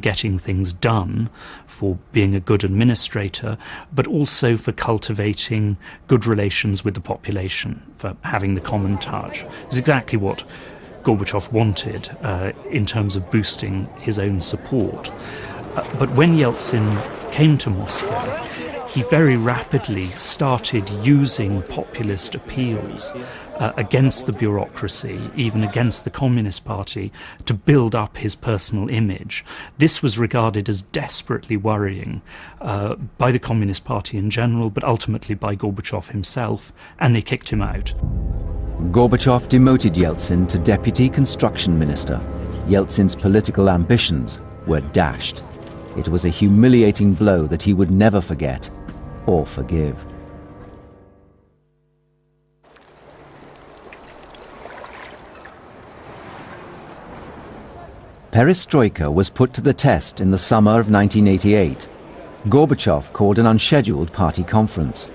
getting things done, for being a good administrator, but also for cultivating good relations with the population, for having the common touch. It's exactly what Gorbachev wanted in terms of boosting his own support. But when Yeltsin came to Moscow, he very rapidly started using populist appeals against the bureaucracy, even against the Communist Party, to build up his personal image. This was regarded as desperately worrying by the Communist Party in general, but ultimately by Gorbachev himself, and they kicked him out. Gorbachev demoted Yeltsin to Deputy Construction Minister. Yeltsin's political ambitions were dashed. It was a humiliating blow that he would never forget or forgive. Perestroika was put to the test in the summer of 1988. Gorbachev called an unscheduled party conference.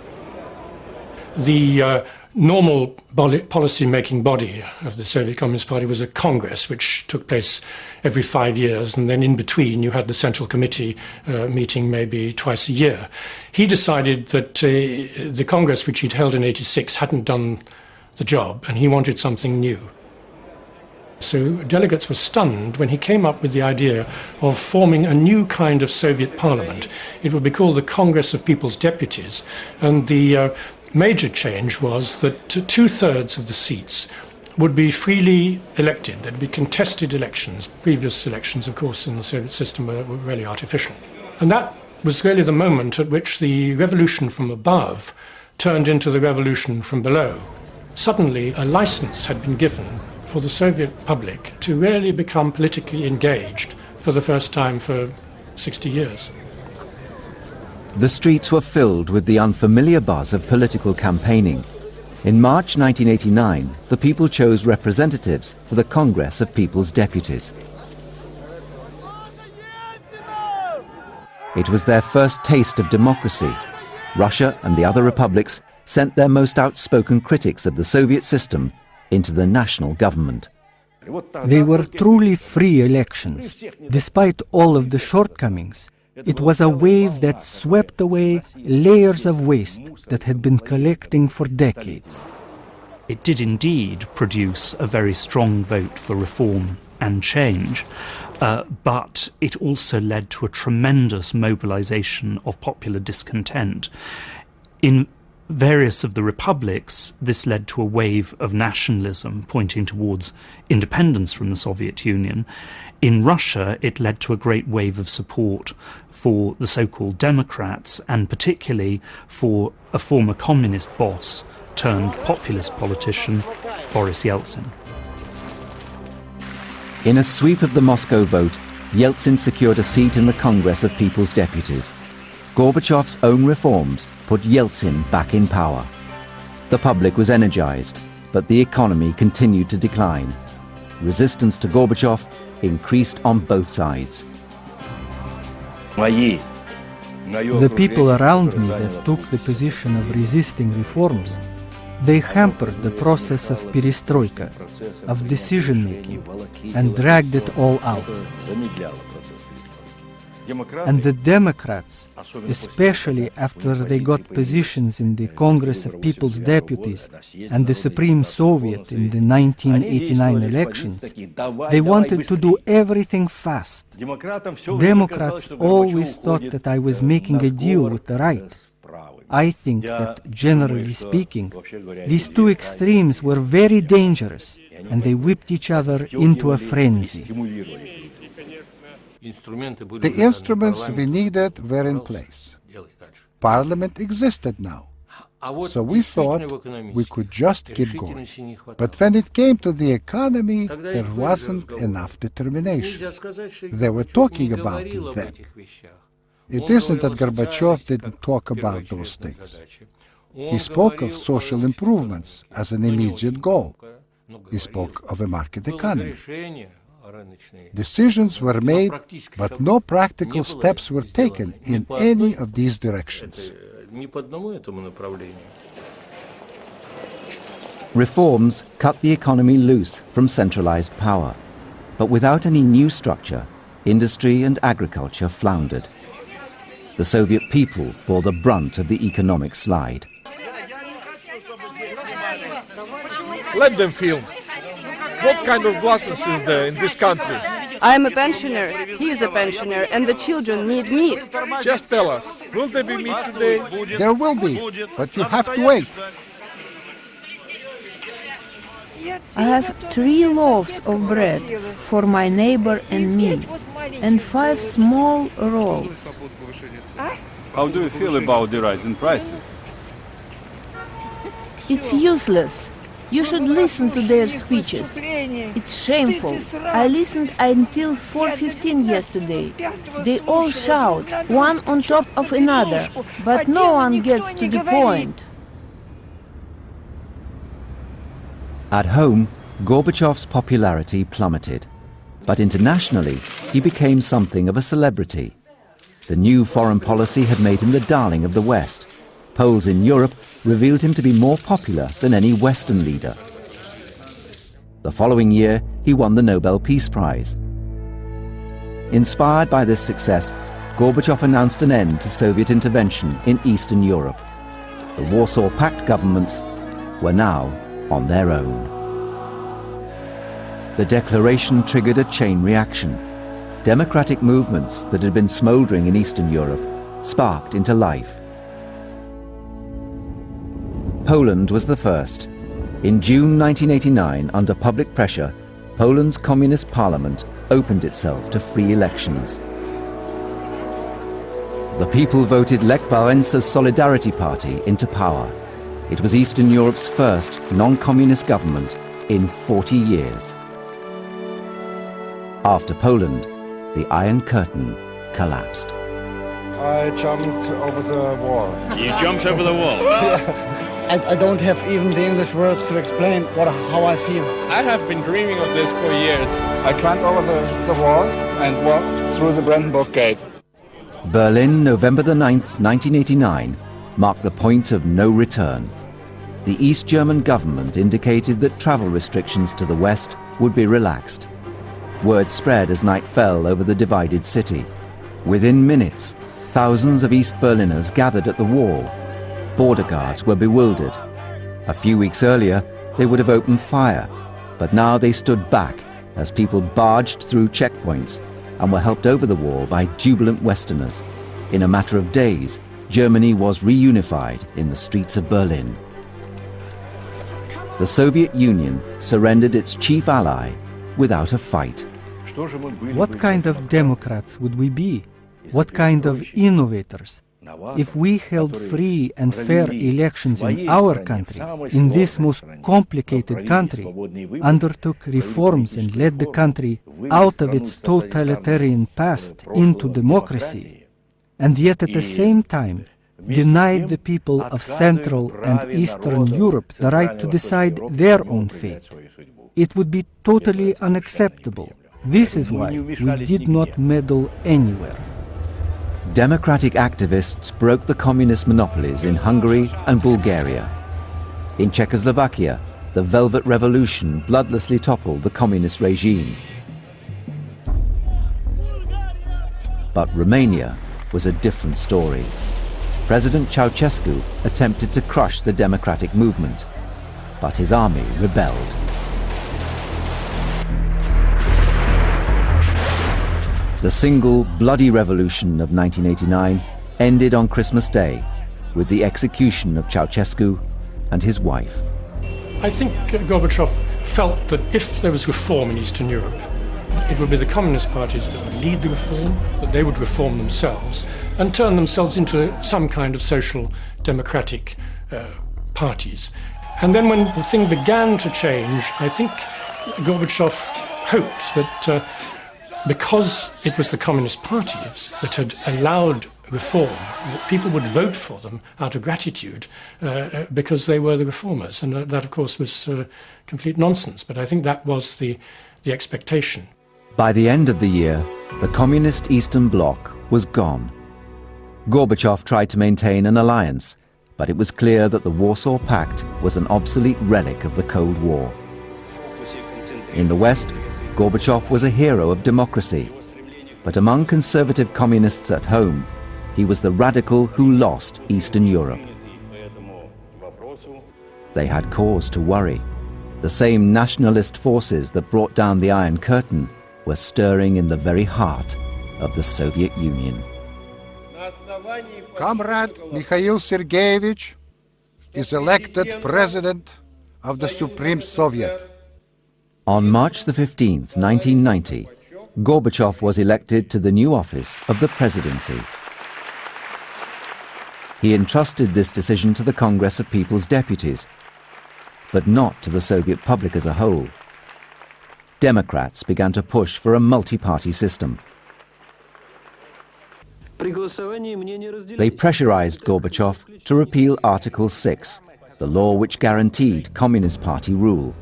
The normal policy-making body of the Soviet Communist Party was a Congress, which took place every 5 years, and then in between you had the Central Committee meeting maybe twice a year. He decided that the Congress, which he'd held in '86, hadn't done the job, and he wanted something new. So delegates were stunned when he came up with the idea of forming a new kind of Soviet parliament. It would be called the Congress of People's Deputies, and the major change was that 2/3 of the seats would be freely elected. There'd be contested elections. Previous elections, of course, in the Soviet system were really artificial. And that was really the moment at which the revolution from above turned into the revolution from below. Suddenly, a license had been given for the Soviet public to really become politically engaged for the first time for 60 years. The streets were filled with the unfamiliar buzz of political campaigning. In March 1989, the people chose representatives for the Congress of People's Deputies. It was their first taste of democracy. Russia and the other republics sent their most outspoken critics of the Soviet system into the national government. They were truly free elections. Despite all of the shortcomings, it was a wave that swept away layers of waste that had been collecting for decades. It did indeed produce a very strong vote for reform and change, but it also led to a tremendous mobilization of popular discontent. In various of the republics, this led to a wave of nationalism pointing towards independence from the Soviet Union. In Russia, it led to a great wave of support for the so-called Democrats, and particularly for a former communist boss turned populist politician, Boris Yeltsin. In a sweep of the Moscow vote, Yeltsin secured a seat in the Congress of People's Deputies. Gorbachev's own reforms put Yeltsin back in power. The public was energized, but the economy continued to decline. Resistance to Gorbachev increased on both sides. The people around me that took the position of resisting reforms, they hampered the process of perestroika, of decision-making, and dragged it all out. And the Democrats, especially after they got positions in the Congress of People's Deputies and the Supreme Soviet in the 1989 elections, they wanted to do everything fast. Democrats always thought that I was making a deal with the right. I think that, generally speaking, these two extremes were very dangerous, and they whipped each other into a frenzy. The instruments we needed were in place. Parliament existed now. So we thought we could just keep going. But when it came to the economy, there wasn't enough determination. They were talking about it then. It isn't that Gorbachev didn't talk about those things. He spoke of social improvements as an immediate goal. He spoke of a market economy. Decisions were made, but no practical steps were taken in any of these directions. Reforms cut the economy loose from centralized power, but without any new structure, industry and agriculture floundered. The Soviet people bore the brunt of the economic slide. Let them film. What kind of glasnost is there in this country? I am a pensioner, he is a pensioner, and the children need meat. Just tell us, will there be meat today? There will be, but you have to wait. I have 3 loaves of bread for my neighbor and me, and 5 small rolls. How do you feel about the rise in prices? It's useless. You should listen to their speeches. It's shameful. I listened until 4:15 yesterday. They all shout, one on top of another, but no one gets to the point. At home, Gorbachev's popularity plummeted, but internationally he became something of a celebrity. The new foreign policy had made him the darling of the West. Polls in Europe revealed him to be more popular than any Western leader. The following year, he won the Nobel Peace Prize. Inspired by this success, Gorbachev announced an end to Soviet intervention in Eastern Europe. The Warsaw Pact governments were now on their own. The declaration triggered a chain reaction. Democratic movements that had been smouldering in Eastern Europe sparked into life. Poland was the first. In June 1989, under public pressure, Poland's Communist Parliament opened itself to free elections. The people voted Lech Wałęsa's Solidarity Party into power. It was Eastern Europe's first non-communist government in 40 years. After Poland, the Iron Curtain collapsed. I jumped over the wall. You jumped over the wall? I don't have even the English words to explain how I feel. I have been dreaming of this for years. I climbed over the wall and walked through the Brandenburg Gate. Berlin, November the 9th, 1989, marked the point of no return. The East German government indicated that travel restrictions to the West would be relaxed. Word spread as night fell over the divided city. Within minutes, thousands of East Berliners gathered at the wall. Border guards were bewildered. A few weeks earlier, they would have opened fire, but now they stood back as people barged through checkpoints and were helped over the wall by jubilant Westerners. In a matter of days, Germany was reunified in the streets of Berlin. The Soviet Union surrendered its chief ally without a fight. What kind of democrats would we be? What kind of innovators? If we held free and fair elections in our country, in this most complicated country, undertook reforms and led the country out of its totalitarian past into democracy, and yet at the same time denied the people of Central and Eastern Europe the right to decide their own fate, it would be totally unacceptable. This is why we did not meddle anywhere. Democratic activists broke the communist monopolies in Hungary and Bulgaria. In Czechoslovakia, the Velvet Revolution bloodlessly toppled the communist regime. But Romania was a different story. President Ceausescu attempted to crush the democratic movement, but his army rebelled. The single bloody revolution of 1989 ended on Christmas Day with the execution of Ceausescu and his wife. I think Gorbachev felt that if there was reform in Eastern Europe, it would be the communist parties that would lead the reform, that they would reform themselves and turn themselves into some kind of social democratic parties. And then when the thing began to change, I think Gorbachev hoped that because it was the Communist parties that had allowed reform, that people would vote for them out of gratitude because they were the reformers. And that, of course, was complete nonsense. But I think that was the expectation. By the end of the year, the Communist Eastern Bloc was gone. Gorbachev tried to maintain an alliance, but it was clear that the Warsaw Pact was an obsolete relic of the Cold War. In the West, Gorbachev was a hero of democracy. But among conservative communists at home, he was the radical who lost Eastern Europe. They had cause to worry. The same nationalist forces that brought down the Iron Curtain were stirring in the very heart of the Soviet Union. Comrade Mikhail Sergeyevich is elected president of the Supreme Soviet. On March the 15th, 1990, Gorbachev was elected to the new office of the presidency. He entrusted this decision to the Congress of People's Deputies, but not to the Soviet public as a whole. Democrats began to push for a multi-party system. They pressurized Gorbachev to repeal Article 6, the law which guaranteed Communist Party rule.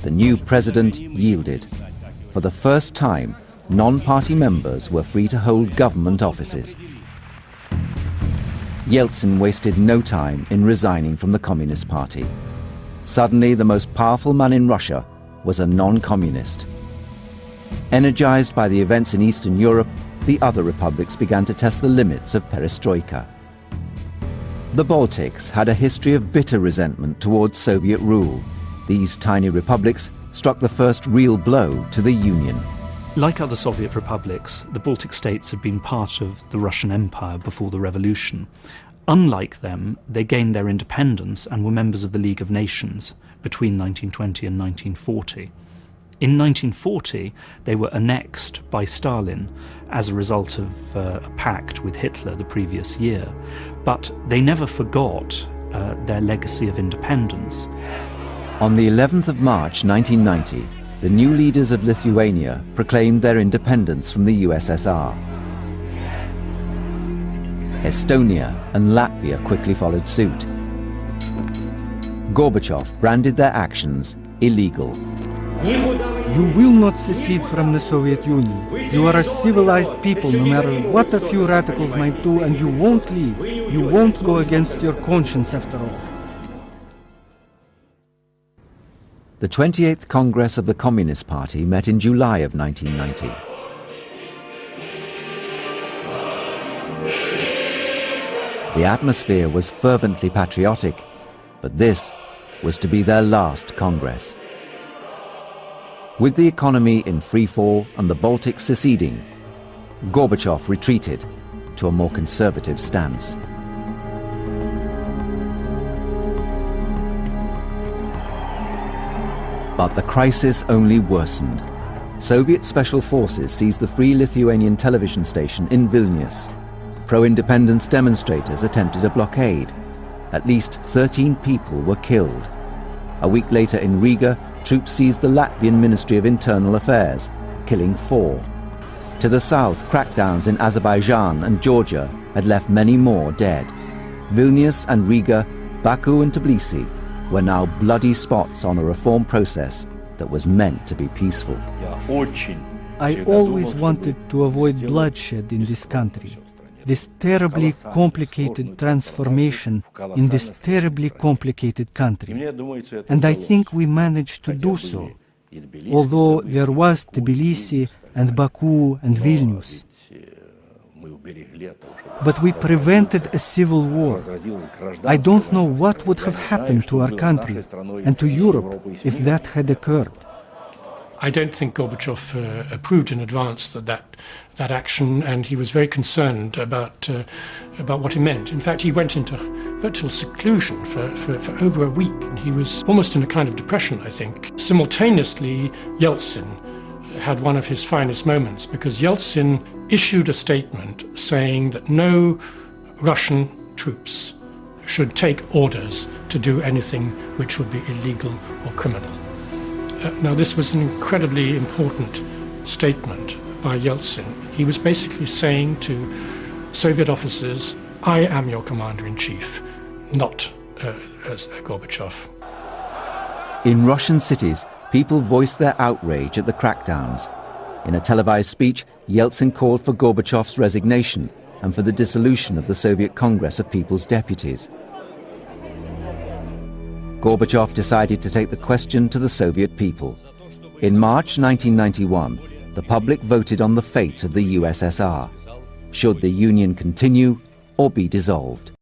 The new president yielded. For the first time, non-party members were free to hold government offices. Yeltsin wasted no time in resigning from the Communist Party. Suddenly, the most powerful man in Russia was a non-communist. Energized by the events in Eastern Europe, the other republics began to test the limits of perestroika. The Baltics had a history of bitter resentment towards Soviet rule. These tiny republics struck the first real blow to the Union. Like other Soviet republics, the Baltic states had been part of the Russian Empire before the revolution. Unlike them, they gained their independence and were members of the League of Nations between 1920 and 1940. In 1940, they were annexed by Stalin as a result of a pact with Hitler the previous year, but they never forgot their legacy of independence. On the 11th of March 1990, the new leaders of Lithuania proclaimed their independence from the USSR. Estonia and Latvia quickly followed suit. Gorbachev branded their actions illegal. You will not secede from the Soviet Union. You are a civilized people, no matter what a few radicals might do, and you won't leave. You won't go against your conscience after all. The 28th Congress of the Communist Party met in July of 1990. The atmosphere was fervently patriotic, but this was to be their last Congress. With the economy in freefall and the Baltics seceding, Gorbachev retreated to a more conservative stance. But the crisis only worsened. Soviet special forces seized the Free Lithuanian television station in Vilnius. Pro-independence demonstrators attempted a blockade. At least 13 people were killed. A week later in Riga, troops seized the Latvian Ministry of Internal Affairs, killing 4. To the south, crackdowns in Azerbaijan and Georgia had left many more dead. Vilnius and Riga, Baku and Tbilisi were now bloody spots on a reform process that was meant to be peaceful. I always wanted to avoid bloodshed in this country. This terribly complicated transformation in this terribly complicated country. And I think we managed to do so, although there was Tbilisi and Baku and Vilnius. But we prevented a civil war. I don't know what would have happened to our country and to Europe if that had occurred. I don't think Gorbachev approved in advance that action, and he was very concerned about what it meant. In fact, he went into virtual seclusion for over a week, and he was almost in a kind of depression, I think. Simultaneously, Yeltsin had one of his finest moments, because Yeltsin issued a statement saying that no Russian troops should take orders to do anything which would be illegal or criminal. Now, this was an incredibly important statement by Yeltsin. He was basically saying to Soviet officers, I am your commander-in-chief, not as Gorbachev. In Russian cities, people voiced their outrage at the crackdowns. In a televised speech, Yeltsin called for Gorbachev's resignation and for the dissolution of the Soviet Congress of People's Deputies. Gorbachev decided to take the question to the Soviet people. In March 1991, the public voted on the fate of the USSR. Should the Union continue or be dissolved?